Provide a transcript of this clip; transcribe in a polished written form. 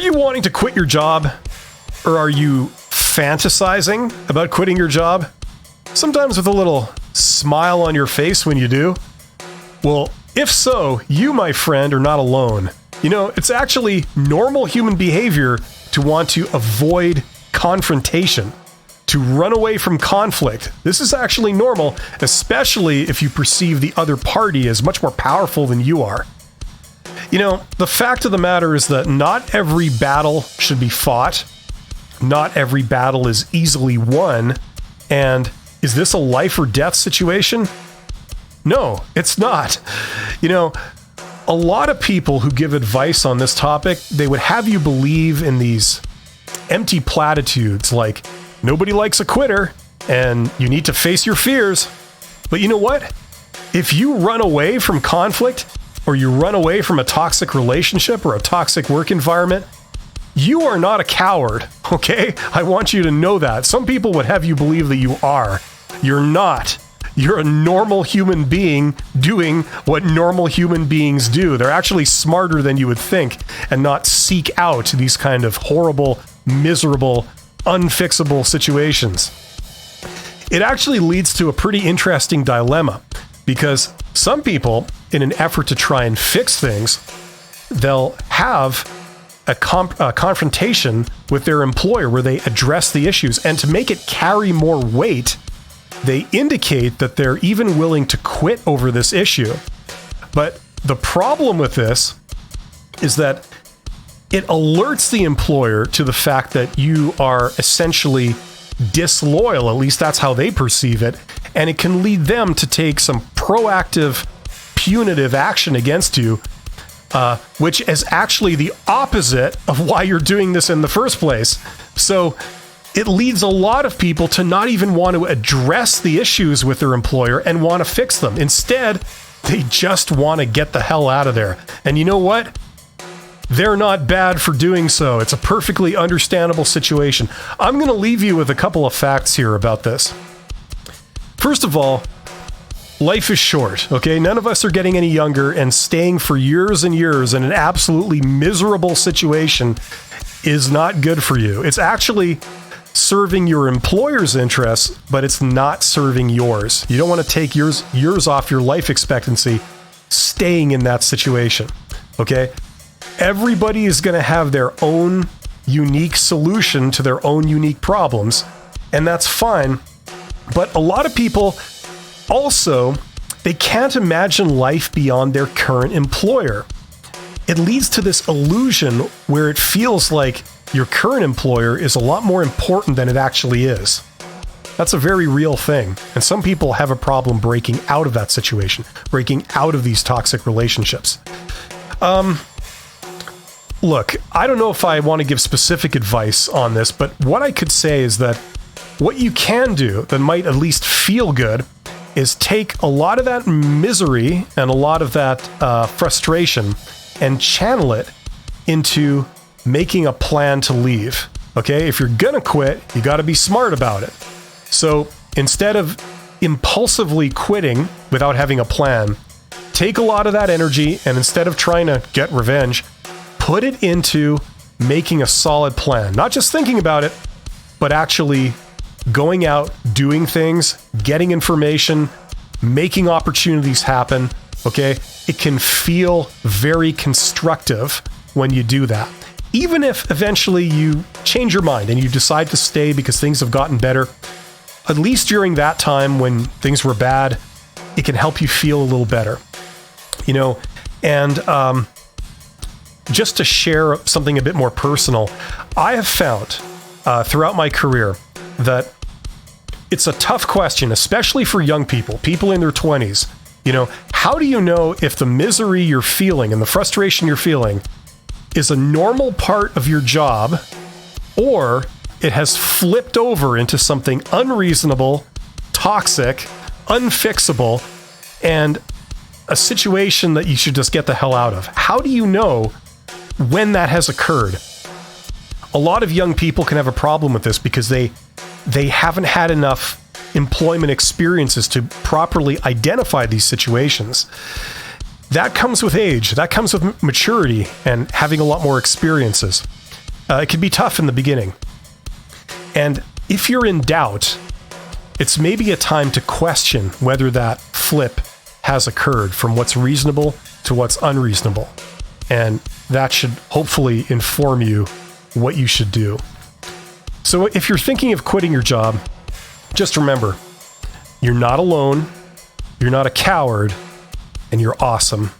you wanting to quit your job? Or are you fantasizing about quitting your job? Sometimes with a little smile on your face when you do? Well, if so, you, my friend, are not alone. You know, it's actually normal human behavior to want to avoid confrontation, to run away from conflict. This is actually normal, especially if you perceive the other party as much more powerful than you are. You know, the fact of the matter is that not every battle should be fought. Not every battle is easily won. And is this a life or death situation? No, it's not. You know, a lot of people who give advice on this topic, they would have you believe in these empty platitudes like, nobody likes a quitter, and you need to face your fears. But you know what? If you run away from conflict, or you run away from a toxic relationship or a toxic work environment, you are not a coward, okay? I want you to know that. Some people would have you believe that you are. You're not. You're a normal human being doing what normal human beings do. They're actually smarter than you would think and not seek out these kind of horrible, miserable, unfixable situations. It actually leads to a pretty interesting dilemma because some people, in an effort to try and fix things, they'll have a confrontation with their employer where they address the issues. And to make it carry more weight, they indicate that they're even willing to quit over this issue. But the problem with this is that it alerts the employer to the fact that you are essentially disloyal, at least that's how they perceive it, and it can lead them to take some proactive, punitive action against you, which is actually the opposite of why you're doing this in the first place. So it leads a lot of people to not even want to address the issues with their employer and want to fix them. Instead, they just want to get the hell out of there. And you know what? They're not bad for doing so. It's a perfectly understandable situation. I'm going to leave you with a couple of facts here about this. First of all, life is short, okay? None of us are getting any younger, and staying for years and years in an absolutely miserable situation is not good for you. It's actually serving your employer's interests, but it's not serving yours. You don't want to take years off your life expectancy staying in that situation, okay? Everybody is going to have their own unique solution to their own unique problems, and that's fine. But a lot of people also, they can't imagine life beyond their current employer. It leads to this illusion where it feels like your current employer is a lot more important than it actually is. That's a very real thing. And some people have a problem breaking out of that situation, breaking out of these toxic relationships. Look, I don't know if I want to give specific advice on this, but what I could say is that what you can do that might at least feel good is take a lot of that misery and a lot of that frustration and channel it into making a plan to leave. Okay? If you're gonna quit, you got to be smart about it. So instead of impulsively quitting without having a plan, take a lot of that energy and instead of trying to get revenge, put it into making a solid plan. Not just thinking about it, but actually going out, doing things, getting information, making opportunities happen, okay? It can feel very constructive when you do that. Even if eventually you change your mind and you decide to stay because things have gotten better, at least during that time when things were bad, it can help you feel a little better, you know? And just to share something a bit more personal, I have found throughout my career that it's a tough question, especially for young people, people in their 20s. You know, how do you know if the misery you're feeling and the frustration you're feeling is a normal part of your job or it has flipped over into something unreasonable, toxic, unfixable, and a situation that you should just get the hell out of? How do you know when that has occurred? A lot of young people can have a problem with this because they haven't had enough employment experiences to properly identify these situations. That comes with age. That comes with maturity and having a lot more experiences. It can be tough in the beginning. And if you're in doubt, it's maybe a time to question whether that flip has occurred from what's reasonable to what's unreasonable. And that should hopefully inform you what you should do. So if you're thinking of quitting your job, just remember, you're not alone, you're not a coward, and you're awesome.